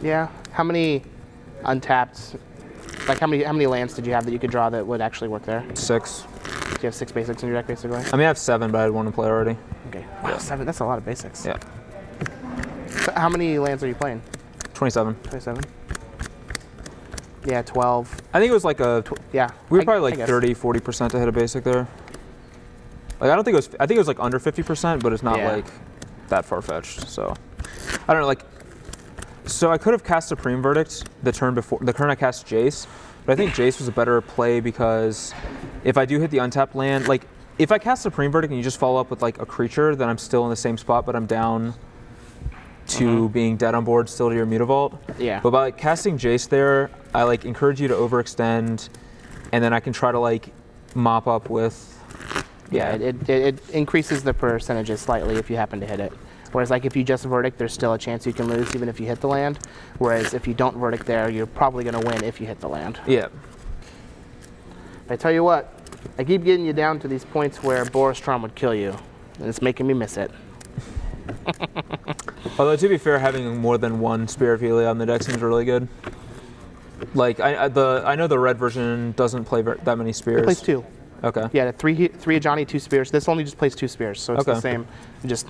Yeah, how many untapped, like how many lands did you have that you could draw that would actually work there? 6. Do you have 6 basics in your deck, basically? I mean, I have 7, but I had 1 to play already. Okay. Wow, yeah. 7, that's a lot of basics. Yeah. So how many lands are you playing? 27. 27? Yeah, 12. I think it was like a... Yeah. We were probably like 30, 40% to hit a basic there. Like, I don't think it was... I think it was like under 50%, but it's not like that far-fetched, so... I don't know, like... So I could have cast Supreme Verdict the turn I cast Jace, but I think Jace was a better play because if I do hit the untapped land, like, if I cast Supreme Verdict and you just follow up with like a creature, then I'm still in the same spot, but I'm down to being dead on board still to your Mutavault. Yeah. But by like casting Jace there, I like encourage you to overextend, and then I can try to like mop up with. Yeah, it increases the percentages slightly if you happen to hit it. Whereas like if you just Verdict, there's still a chance you can lose even if you hit the land. Whereas if you don't Verdict there, you're probably going to win if you hit the land. Yeah. I tell you what, I keep getting you down to these points where Boros Charm would kill you, and it's making me miss it. Although to be fair, having more than 1 Spear of Helia on the deck seems really good. Like I know the red version doesn't play that many spears. It plays 2. Okay. Yeah, three Ajani, 2 Spears. This only just plays 2 Spears, so it's the same. Just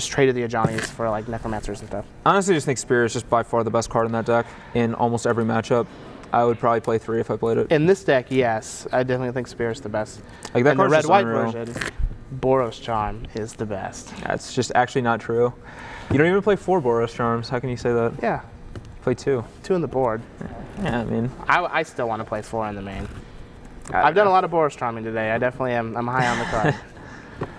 traded the Ajanis for like Necromancers and stuff. Honestly, I just think Spear is just by far the best card in that deck in almost every matchup. I would probably play 3 if I played it. In this deck, yes, I definitely think Spear is the best. Like that and the card's red-white unreal. version, Boros Charm is the best. That's just actually not true. You don't even play 4 Boros Charms. How can you say that? Yeah. Play 2. 2 on the board. Yeah, I mean. I still want to play 4 in the main. I've done a lot of Boros Charming today. I definitely am. I'm high on the card.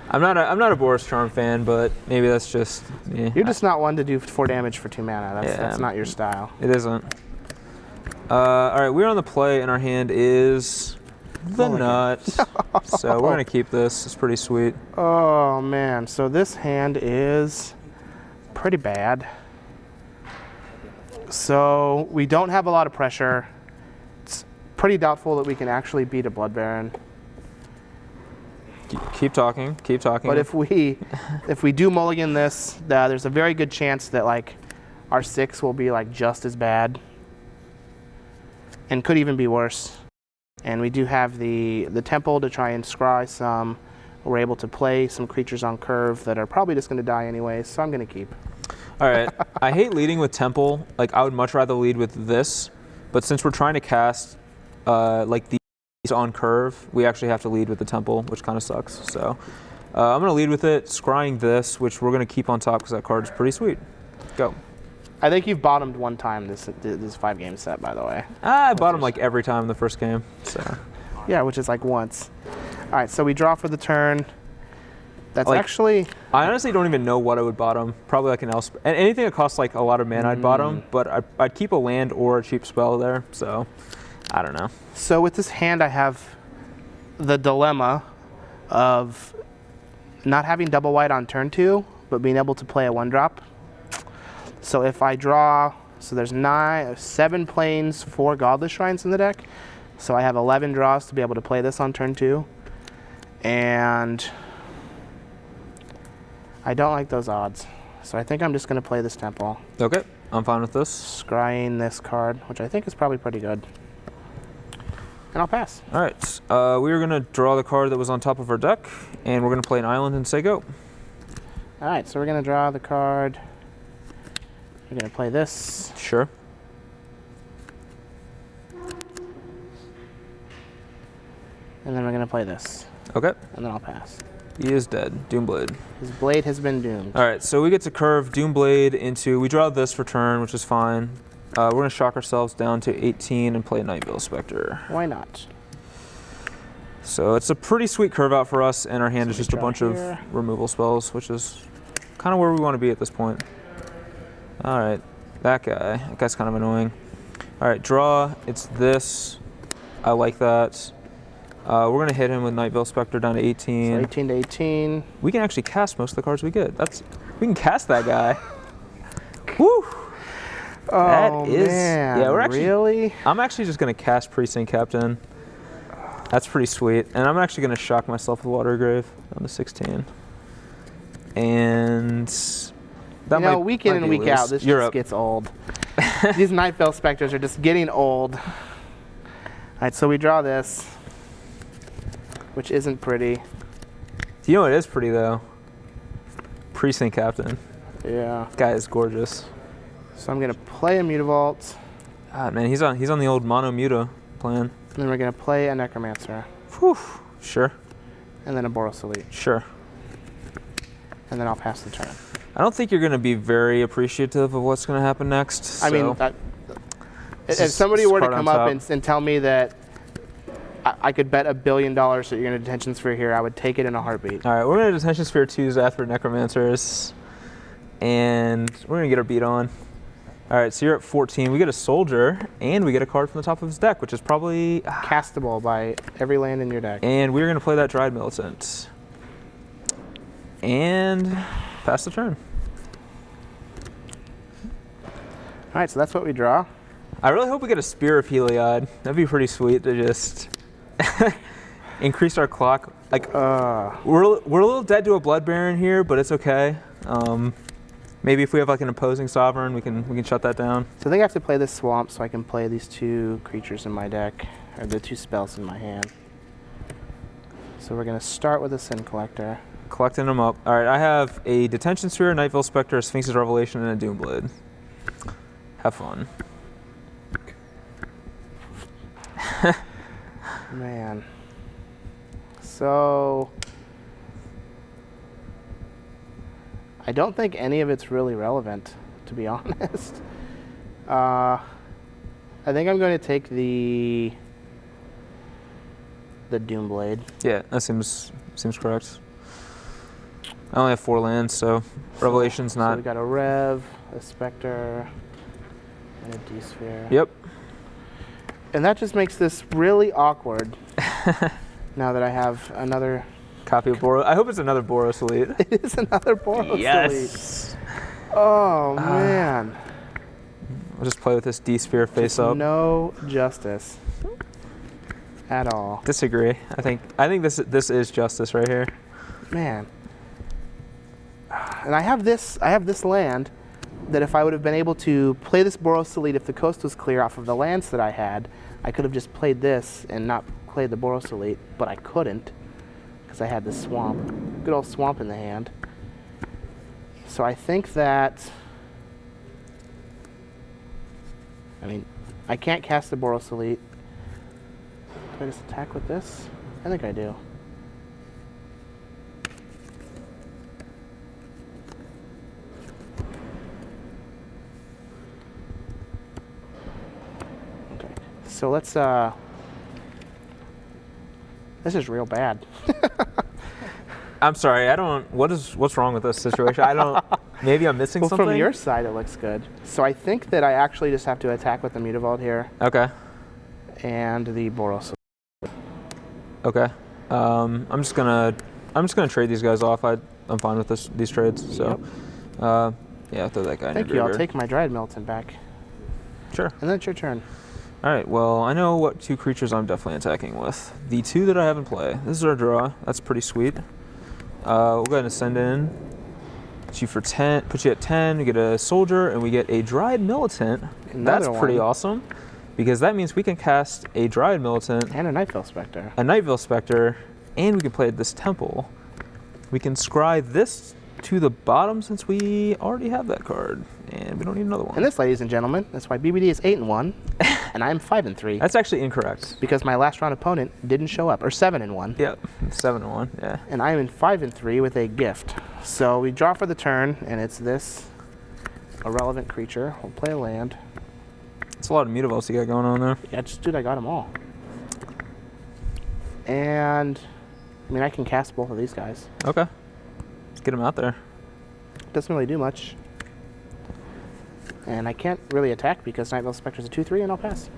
I'm not a Boros Charm fan, but maybe that's just. Yeah. You're just not one to do 4 damage for 2 mana. That's not your style. It isn't. All right, we're on the play, and our hand is the nut. So we're gonna keep this. It's pretty sweet. Oh man, so this hand is pretty bad. So we don't have a lot of pressure. It's pretty doubtful that we can actually beat a Blood Baron. Keep talking. Keep talking. But if we do mulligan this, there's a very good chance that like our 6 will be like just as bad, and could even be worse. And we do have the temple to try and scry some. We're able to play some creatures on curve that are probably just going to die anyway, so I'm going to keep. All right. I hate leading with temple. Like I would much rather lead with this, but since we're trying to cast like these on curve, we actually have to lead with the temple, which kind of sucks. So I'm going to lead with it, scrying this, which we're going to keep on top because that card is pretty sweet. Go. I think you've bottomed one time this 5-game set, by the way. I bottomed like every time in the first game. So. Yeah, which is like once. All right, so we draw for the turn. That's like, actually... I honestly don't even know what I would bottom. Probably like an Elspeth. And anything that costs like a lot of mana I'd bottom, but I'd keep a land or a cheap spell there. So I don't know. So with this hand, I have the dilemma of not having double white on turn 2, but being able to play a 1-drop. So if I draw, so there's 7 planes, 4 Godless Shrines in the deck. So I have 11 draws to be able to play this on turn 2. And I don't like those odds. So I think I'm just going to play this temple. Okay, I'm fine with this. Scrying this card, which I think is probably pretty good. And I'll pass. All right, we are going to draw the card that was on top of our deck, and we're going to play an island and say go. All right, so we're going to draw the card. We're going to play this. Sure. And then we're going to play this. Okay. And then I'll pass. He is dead. Doomblade. His blade has been doomed. All right, so we get to curve Doomblade into... We draw this for turn, which is fine. We're going to shock ourselves down to 18 and play Nightveil Spectre. Why not? So it's a pretty sweet curve out for us, and our hand is just a bunch here. of removal spells, which is kind of where we want to be at this point. All right, that guy's kind of annoying. All right, draw, it's this. I like that. We're going to hit him with Nightveil Spectre down to 18. So 18 to 18. We can actually cast most of the cards we get. We can cast that guy. Woo! Oh, man. Yeah, we're actually... Really? I'm actually just going to cast Precinct Captain. That's pretty sweet. And I'm actually going to shock myself with Watergrave on the 16. And that week in and week out, this just gets old. These Nightveil Spectres are just getting old. All right, so we draw this, which isn't pretty. You know what is pretty, though? Precinct Captain. Yeah. Guy is gorgeous. So I'm going to play a Mutavault. God, man, he's on the old Mono Muta plan. And then we're going to play a Necromancer. Whew. Sure. And then a Boros Elite. Sure. And then I'll pass the turn. I don't think you're going to be very appreciative of what's going to happen next. So I mean, if somebody were to come up and tell me that I could bet $1 billion that you're going to Detention Sphere here, I would take it in a heartbeat. All right, we're going to Detention Sphere 2 Zathra Necromancers, and we're going to get our beat on. All right, so you're at 14. We get a Soldier, and we get a card from the top of his deck, which is probably... castable by every land in your deck. And we're going to play that Dried Militant. And pass the turn. All right, so that's what we draw. I really hope we get a Spear of Heliod. That'd be pretty sweet to just increase our clock. Like, we're a little dead to a Blood Baron here, but it's okay. Maybe if we have like an opposing Sovereign, we can shut that down. So I think I have to play this Swamp so I can play these 2 creatures in my deck, or the 2 spells in my hand. So we're going to start with a Sin Collector. Collecting them up. All right, I have a Detention Sphere, Nightveil Spectre, Sphinx's Revelation, and a Doomblade. Have fun. Man. So I don't think any of it's really relevant, to be honest. I think I'm going to take the Doomblade. Yeah, that seems correct. I only have 4 lands, so Revelation's not. So we got a Rev, a Spectre, and a D-Sphere. Yep. And that just makes this really awkward. Now that I have another copy of Boros. I hope it's another Boros Elite. It is another Boros Elite. Yes. Oh man. I'll just play with this D-Sphere face up. No justice at all. Disagree. I think this is justice right here. Man. And I have this land that if I would have been able to play this Boros Elite, if the coast was clear off of the lands that I had, I could have just played this and not played the Boros Elite, but I couldn't because I had this swamp. Good old swamp in the hand. So I think that, I mean, I can't cast the Boros Elite. Do I just attack with this? I think I do. Okay, so let's, this is real bad. I'm sorry, what's wrong with this situation? Maybe I'm missing something? From your side it looks good. So I think that I actually just have to attack with the Mutavault here. Okay. And the Boros. Okay. I'm just gonna trade these guys off. I'm fine with these trades. So, yep. Yeah, throw that guy. Thank you. I'll take my Dryad Militant back. Sure. And then it's your turn. All right. Well, I know what 2 creatures I'm definitely attacking with. The 2 that I have in play. This is our draw. That's pretty sweet. We'll go ahead and send in. Put you for 10. Put you at 10. We get a soldier, and we get a Dryad Militant. That's pretty awesome, because that means we can cast a Dryad Militant and a Nightveil Spectre. A Nightveil Spectre, and we can play this Temple. We can scry this to the bottom since we already have that card, and we don't need another one. And this, ladies and gentlemen, that's why BBD is 8-1, and I'm 5-3. That's actually incorrect. Because my last round opponent didn't show up, or 7-1. Yep, 7-1. Yeah. And I'm in 5-3 with a gift. So we draw for the turn, and it's this irrelevant creature. We'll play a land. It's a lot of Mutavaults you got going on there. Yeah, dude, I got them all. And I mean, I can cast both of these guys. Okay. Let's get them out there. Doesn't really do much. And I can't really attack because Nightveil Spectre is a 2/3, and I'll pass.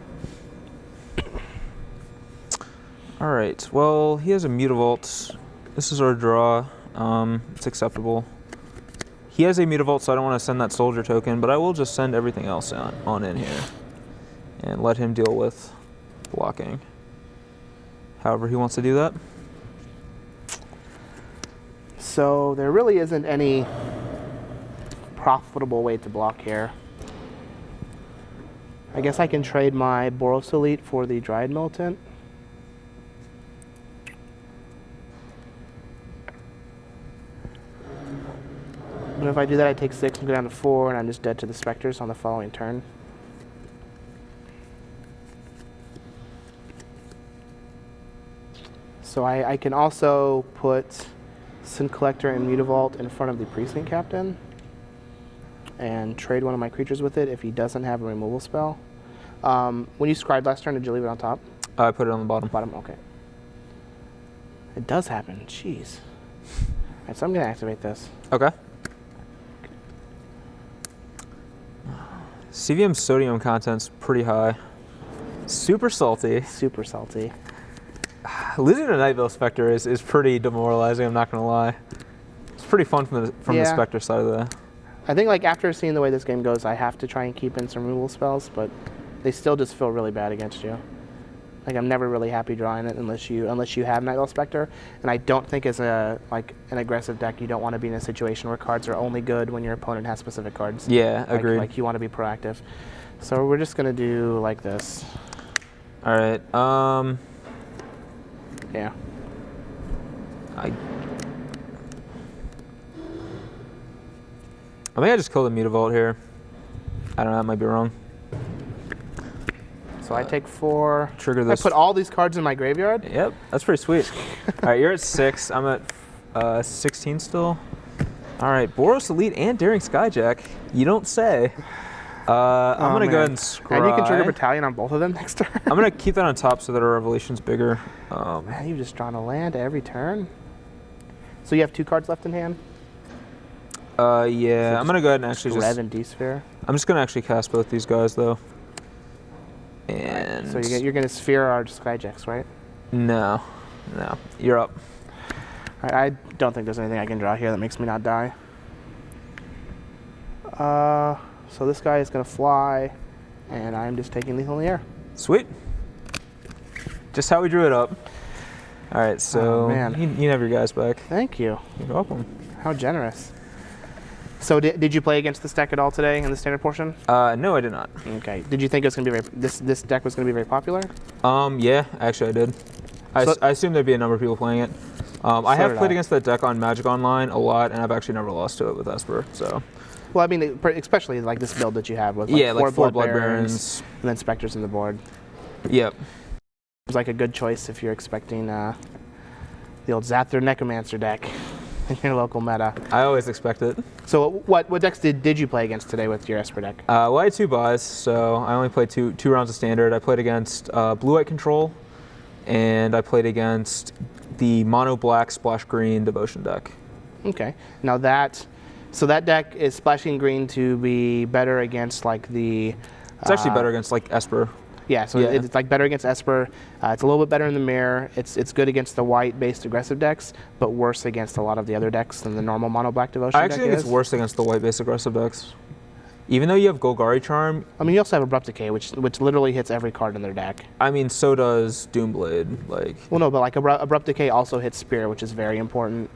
All right. Well, he has a Mutavault. This is our draw. It's acceptable. He has a Mutavault, so I don't want to send that soldier token, but I will just send everything else on in here and let him deal with blocking. However he wants to do that. So there really isn't any profitable way to block here. I guess I can trade my Boros Elite for the Dryad Militant. But if I do that, I take 6 and go down to 4, and I'm just dead to the Spectres on the following turn. So I can also put Sin Collector and Mutavault in front of the Precinct Captain and trade one of my creatures with it if he doesn't have a removal spell. When you scribed last turn, did you leave it on top? I put it on the bottom. Bottom, okay. It does happen, jeez. Alright, so I'm going to activate this. Okay. CVM sodium content's pretty high. Super salty. Super salty. Losing to Nightveil Spectre is pretty demoralizing, I'm not going to lie. It's pretty fun from the Spectre side of the... I think like after seeing the way this game goes, I have to try and keep in some removal spells, but they still just feel really bad against you. Like I'm never really happy drawing it unless you have Nightveil Spectre, and I don't think as an aggressive deck you don't want to be in a situation where cards are only good when your opponent has specific cards. Yeah, agreed. Like you want to be proactive. So we're just gonna do like this. All right. Yeah. I think I just killed a Mutavault here. I don't know, that might be wrong. So I take 4. Trigger this. I put all these cards in my graveyard? Yep, that's pretty sweet. All right, you're at 6. I'm at 16 still. All right, Boros Elite and Daring Skyjack. You don't say. I'm going to go ahead and scry. And you can trigger Battalion on both of them next turn. I'm going to keep that on top so that our Revelation's bigger. Man, you've just drawn a land every turn. So you have 2 cards left in hand? Yeah, so I'm going to go ahead and actually just... Rev and D-Sphere. I'm just going to actually cast both these guys, though. And... So you're going to Sphere our Skyjacks, right? No. You're up. All right, I don't think there's anything I can draw here that makes me not die. So this guy is going to fly, and I'm just taking lethal in the air. Sweet. Just how we drew it up. All right, so you can have your guys back. Thank you. You're welcome. How generous. So did you play against this deck at all today in the standard portion? No, I did not. Okay. Did you think it was going to be this deck was going to be very popular? Yeah, actually I did. I assumed there'd be a number of people playing it. I have played against that deck on Magic Online a lot, and I've actually never lost to it with Esper. So. Well, I mean, especially like this build that you have with like 4 Blood Barons and then Specters in the board. Yep. It's like a good choice if you're expecting the old Zathir Necromancer deck in your local meta. I always expect it. So what decks did you play against today with your Esper deck? Well, I had 2 buys, so I only played two rounds of Standard. I played against Blue-White Control, and I played against the Mono-Black Splash Green Devotion deck. Okay. Now so that deck is splashing green to be better against like the... It's actually better against like Esper. Yeah, so it's like better against Esper. It's a little bit better in the mirror. It's good against the white-based aggressive decks, but worse against a lot of the other decks than the normal mono-black devotion deck. I actually think it's worse against the white-based aggressive decks. Even though you have Golgari Charm. I mean, you also have Abrupt Decay, which literally hits every card in their deck. I mean, so does Doomblade. Well, no, but like Abrupt Decay also hits Spirit, which is very important.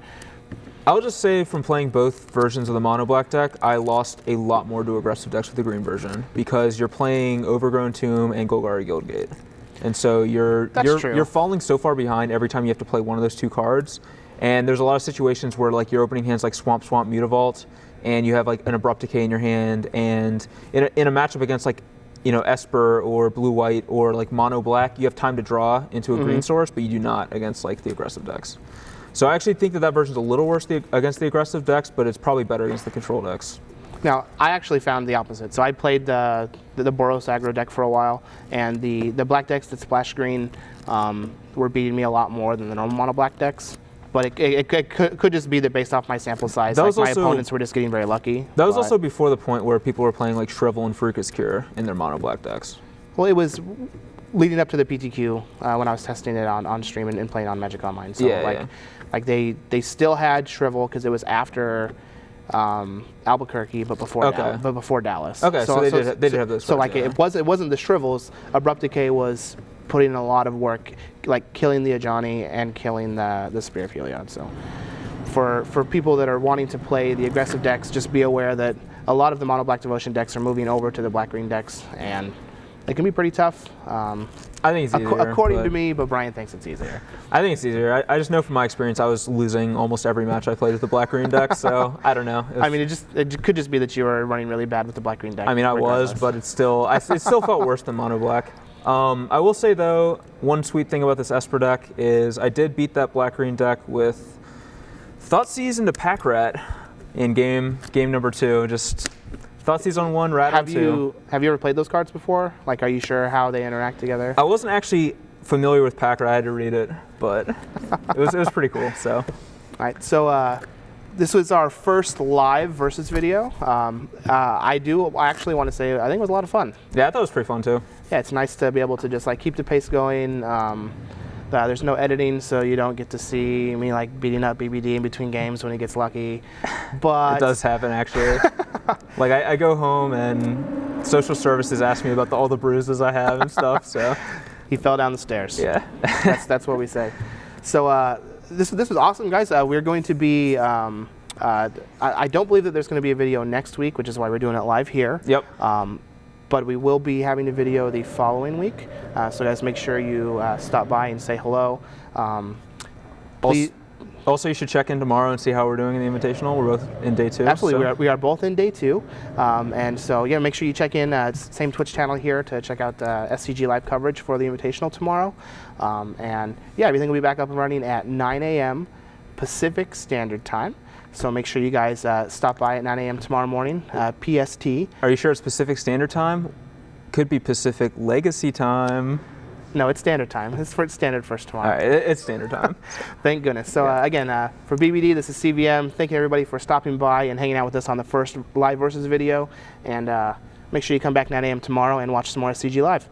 I'll just say from playing both versions of the mono-black deck, I lost a lot more to aggressive decks with the green version because you're playing Overgrown Tomb and Golgari Guildgate. And so you're falling so far behind every time you have to play one of those 2 cards. And there's a lot of situations where like your opening hand's like Swamp Mutavault, and you have like an Abrupt Decay in your hand, and in a matchup against like Esper or Blue-White or like mono-black, you have time to draw into a green source, but you do not against like the aggressive decks. So I actually think that version's a little worse against the aggressive decks, but it's probably better against the control decks. Now, I actually found the opposite. So I played the Boros Aggro deck for a while, and the black decks that splash green were beating me a lot more than the normal mono black decks. But it could just be that based off my sample size, like my opponents were just getting very lucky. That was also before the point where people were playing like Shrivel and Freakus Cure in their mono black decks. Well, it was leading up to the PTQ when I was testing it on stream and playing on Magic Online. So like they still had Shrivel because it was after Albuquerque, but before Dallas. Okay, so they did have those. So like it wasn't the Shrivels. Abrupt Decay was putting in a lot of work, like killing the Ajani and killing the Spear of Heliod. So for people that are wanting to play the aggressive decks, just be aware that a lot of the mono black devotion decks are moving over to the black green decks, and it can be pretty tough. I think it's easier. According to me, but Brian thinks it's easier. I think it's easier. I just know from my experience I was losing almost every match I played with the black-green deck, so I don't know. I mean, it could just be that you were running really bad with the black-green deck. I mean, I was, but it still felt worse than mono-black. I will say, though, one sweet thing about this Esper deck is I did beat that black-green deck with Thoughtseize into Pack Rat in game number 2. Just Thoughtseize on 1, Rat on 2. Have you ever played those cards before? Like, are you sure how they interact together? I wasn't actually familiar with Pack Rat. I had to read it, but it was pretty cool. So, all right. So this was our first live versus video. I actually want to say I think it was a lot of fun. Yeah, I thought it was pretty fun too. Yeah, it's nice to be able to just like keep the pace going. There's no editing, so you don't get to see me like beating up BBD in between games when he gets lucky. But it does happen actually. Like I go home and social services ask me about all the bruises I have and stuff. So he fell down the stairs. Yeah, that's what we say. So this was awesome, guys. We're going to be. I don't believe that there's going to be a video next week, which is why we're doing it live here. Yep. But we will be having a video the following week. So guys, make sure you stop by and say hello. Also, you should check in tomorrow and see how we're doing in the Invitational. We're both in day 2. Absolutely, so. we are both in day 2. And so, yeah, make sure you check in, same Twitch channel here to check out SCG live coverage for the Invitational tomorrow. And yeah, everything will be back up and running at 9 a.m. Pacific Standard Time. So make sure you guys stop by at 9 a.m. tomorrow morning, PST. Are you sure it's Pacific Standard Time? Could be Pacific Legacy Time. No, it's standard time. It's standard first tomorrow. All right, it's standard time. Thank goodness. So again, for BBD, this is CVM. Thank you everybody for stopping by and hanging out with us on the first Live Versus video. And make sure you come back 9 a.m. tomorrow and watch some more SCG Live.